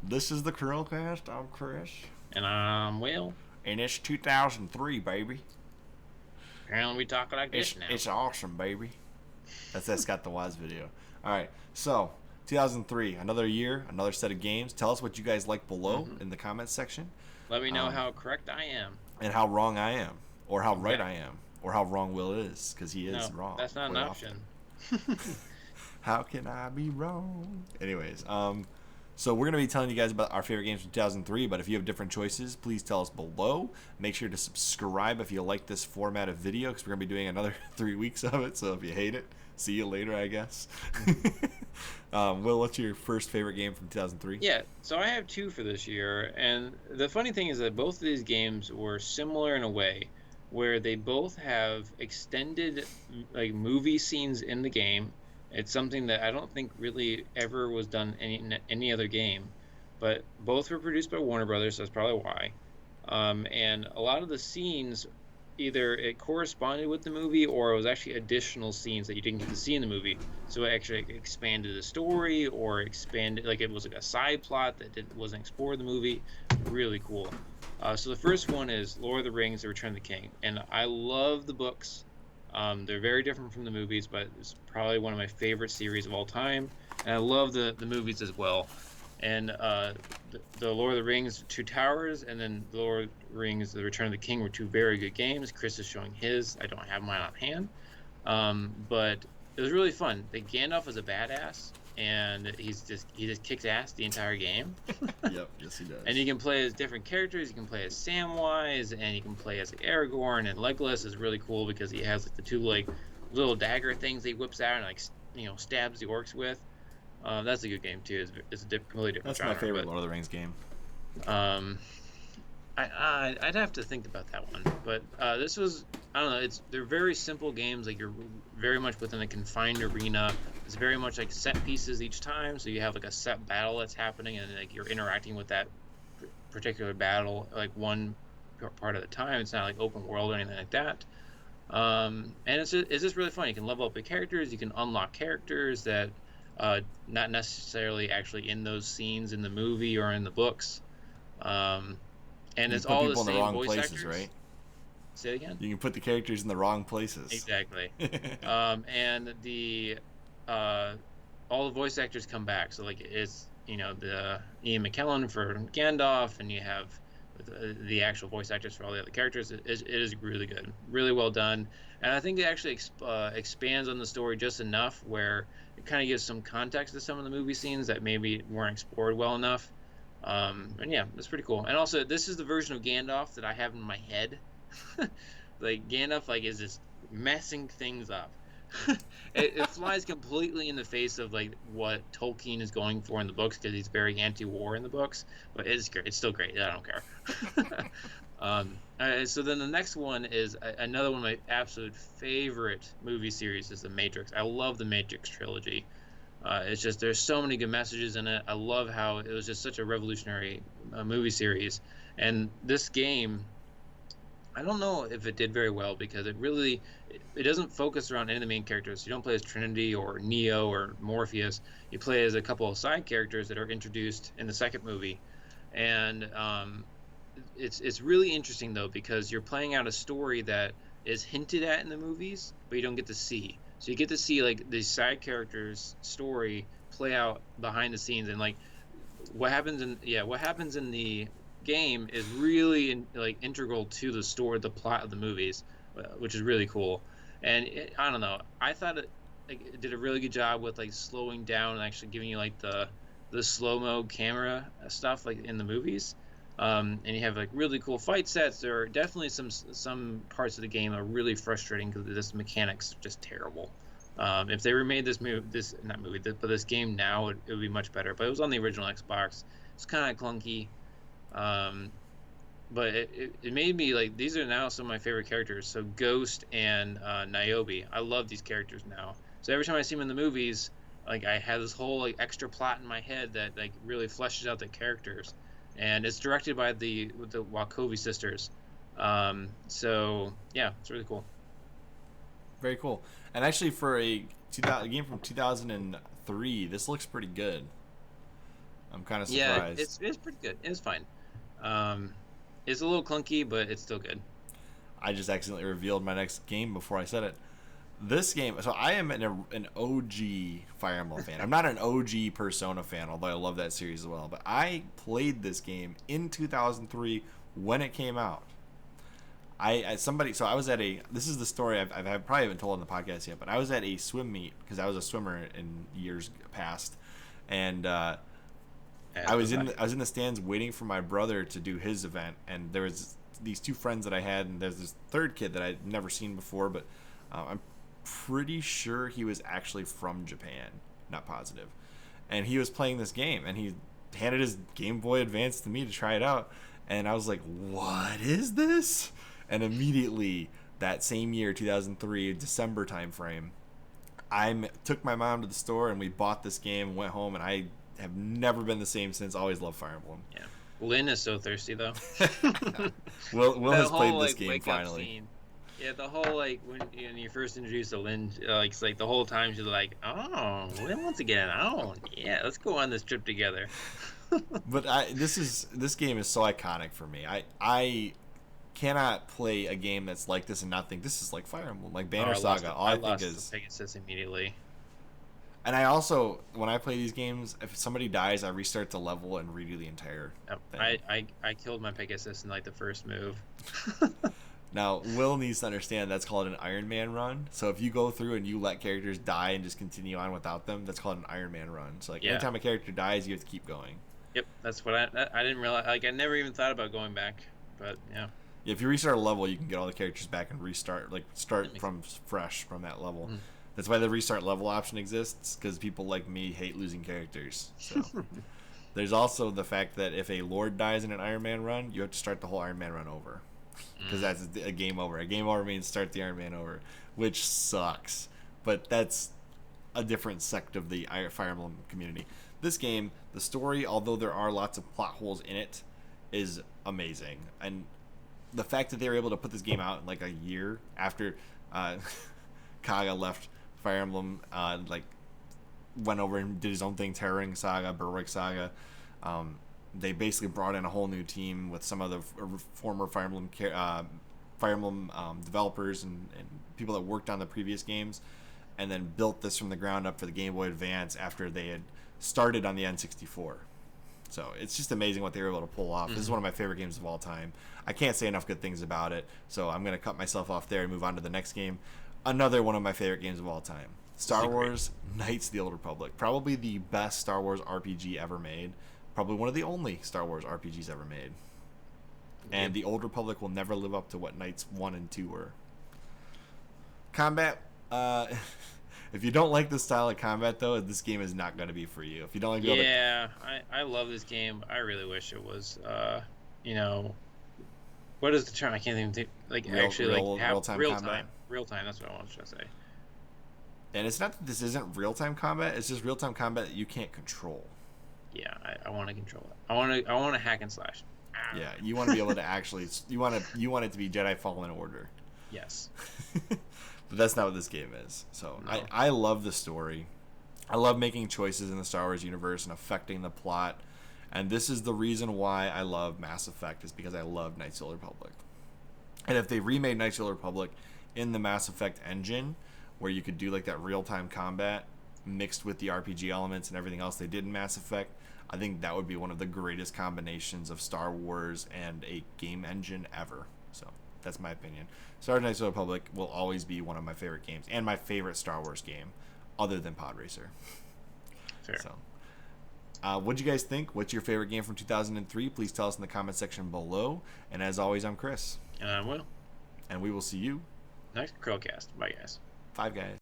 This is the CHRILLCAST. I'm Chris. And Will. And it's 2003, baby. And we talk like this now. It's awesome, baby. That's that Scott the Wise video. All right, so 2003, another year, another set of games. Tell us what you guys like below in the comments section. Let me know how correct I am. And how wrong I am. Or how right I am. Or how wrong Will is, because he is wrong. That's not an option. How can I be wrong? Anyways, so we're going to be telling you guys about our favorite games from 2003, but if you have different choices, please tell us below. Make sure to subscribe if you like this format of video, because we're going to be doing another 3 weeks of it, so if you hate it, see you later, I guess. Will, what's your first favorite game from 2003? Yeah, so I have two for this year, and the funny thing is that both of these games were similar in a way, where they both have extended movie scenes in the game. It's something that I don't think really ever was done in any other game, but both were produced by Warner Brothers, so that's probably why. And a lot of the scenes, either it corresponded with the movie or it was actually additional scenes that you didn't get to see in the movie. So it actually expanded the story or expanded, it was like a side plot that wasn't explored in the movie. Really cool. So the first one is Lord of the Rings: The Return of the King, and I love the books. They're very different from the movies, but it's probably one of my favorite series of all time, and I love the movies as well. And the Lord of the Rings: Two Towers, and then the Lord of the Rings: The Return of the King were two very good games. Chris is showing his. I don't have mine on hand, but it was really fun. Gandalf is a badass, and he just kicks ass the entire game. Yep, yes he does. And you can play as different characters. You can play as Samwise, and you can play as Aragorn. And Legolas is really cool because he has the two little dagger things he whips out and stabs the orcs with. That's a good game too. It's a completely different That's genre, my favorite Lord of the Rings game. I'd have to think about that one, but this was, I don't know, they're very simple games. You're very much within a confined arena. It's very much like set pieces each time, so you have a set battle that's happening, and you're interacting with that particular battle one part at a time. It's not open world or anything like that. And it's just really fun. You can level up your characters. You can unlock characters that not necessarily actually in those scenes in the movie or in the books. And it's all the same in the wrong voice places, actors. Right? Say it again? You can put the characters in the wrong places. Exactly. And all the voice actors come back. So it's the Ian McKellen for Gandalf, and you have the actual voice actors for all the other characters. It is really good, really well done, and I think it actually expands on the story just enough where it kind of gives some context to some of the movie scenes that maybe weren't explored well enough. And yeah, it's pretty cool. And also, this is the version of Gandalf that I have in my head. Gandalf is just messing things up. It flies completely in the face of what Tolkien is going for in the books, because he's very anti-war in the books. But it's great. It's still great. I don't care. So then the next one is another one of my absolute favorite movie series is The Matrix. I love the Matrix trilogy. It's just there's so many good messages in it. I love how it was just such a revolutionary movie series. And this game, I don't know if it did very well because it doesn't focus around any of the main characters. You don't play as Trinity or Neo or Morpheus. You play as a couple of side characters that are introduced in the second movie. And it's really interesting, though, because you're playing out a story that is hinted at in the movies, but you don't get to see. So you get to see these side characters' story play out behind the scenes, and what happens in the game is really integral to the story, the plot of the movies, which is really cool. And I don't know, I thought it did a really good job with slowing down and actually giving you the slow-mo camera stuff in the movies. And you have really cool fight sets. There are definitely some parts of the game are really frustrating because this mechanics are just terrible. If they remade this game now, it would be much better. But it was on the original Xbox. It's kind of clunky. But it made me these are now some of my favorite characters. So Ghost and Niobe. I love these characters now. So every time I see them in the movies, I have this whole extra plot in my head that really fleshes out the characters. And it's directed by the Wachowski sisters. So yeah, it's really cool. Very cool. And actually, for a game from 2003, this looks pretty good. I'm kind of Yeah, surprised. it's pretty good. It's fine. Um, it's a little clunky, but it's still good. I just accidentally revealed my next game before I said it. This game, so I am an OG Fire Emblem fan. I'm not an OG Persona fan, although I love that series as well. But I played this game in 2003 when it came out. So I was at a. This is the story I've probably haven't told on the podcast yet, but I was at a swim meet because I was a swimmer in years past, and As I was was I. I was in the stands waiting for my brother to do his event, and there was these two friends that I had, and there's this third kid that I'd never seen before, but I'm pretty sure he was actually from Japan, not positive, and he was playing this game, and he handed his Game Boy Advance to me to try it out, and I was like, "What is this?" And immediately that same year, 2003, December timeframe, took my mom to the store and we bought this game, went home, and I have never been the same since. Always loved Fire Emblem. Yeah. Lynn is so thirsty though. Will That has played whole this like game wake up finally. scene. Yeah, the whole like when you first introduced to Lynn, like it's like the whole time she's like, "Oh, Lynn wants to get an oh, yeah, let's go on this trip together." But this game is so iconic for me. I cannot play a game that's like this and not think this is like Fire Emblem, like Banner Saga. All I think lost is, the Pegasus immediately. and I also when I play these games, if somebody dies, I restart the level and redo the entire Yep. thing. I killed my Pegasus in like the first move. Now, Will needs to understand that's called an Iron Man run. So if you go through and you let characters die and just continue on without them, that's called an Iron Man run. So like Yeah. anytime a character dies, you have to keep going. Yep, that's what I didn't realize. Like I never even thought about going back, but yeah. Yeah, if you restart a level, you can get all the characters back and restart, like start That makes from fresh from that level. Mm. That's why the restart level option exists, because people like me hate losing characters. So there's also the fact that if a Lord dies in an Iron Man run, you have to start the whole Iron Man run over, because that's a game over. A game over means start the Iron Man over, which sucks. But that's a different sect of the Fire Emblem community. This game, the story, although there are lots of plot holes in it, is amazing. And the fact that they were able to put this game out in like a year after Kaga left Fire Emblem, like went over and did his own thing, Terra Ring Saga, Berwick Saga. They basically brought in a whole new team with some of the former Fire Emblem developers and people that worked on the previous games, and then built this from the ground up for the Game Boy Advance after they had started on the N64. So it's just amazing what they were able to pull off. This is one of my favorite games of all time. I can't say enough good things about it, so I'm going to cut myself off there and move on to the next game. Another one of my favorite games of all time. Star Wars Knights of the Old Republic. Probably the best Star Wars RPG ever made. Probably one of the only Star Wars RPGs ever made. And the Old Republic will never live up to what Knights 1 and 2 were. Combat, if you don't like this style of combat, though, this game is not going to be for you. If you don't like Yeah, I love this game. I really wish it was, you know, what is the term? I can't even think. Like real-time real combat. time. Real time. That's what I wanted to say. And it's not that this isn't real-time combat. It's just real-time combat that you can't control. Yeah, I want to control it. I want to hack and slash. Yeah, you want to be able to actually. You want it to be Jedi Fallen Order. Yes. But that's not what this game is. So No. I love the story. I love making choices in the Star Wars universe and affecting the plot. And this is the reason why I love Mass Effect, is because I love Knights of the Old Republic. And if they remade Knights of the Old Republic in the Mass Effect engine, where you could do like that real-time combat mixed with the RPG elements and everything else they did in Mass Effect, I think that would be one of the greatest combinations of Star Wars and a game engine ever. So that's my opinion. Star Wars Knights of the Republic will always be one of my favorite games and my favorite Star Wars game, other than Pod Racer. Fair. So, what'd you guys think? What's your favorite game from 2003? Please tell us in the comment section below. And as always, I'm Chris. And I will. And we will see you Next CHRILLCAST. Bye, guys. 5 guys.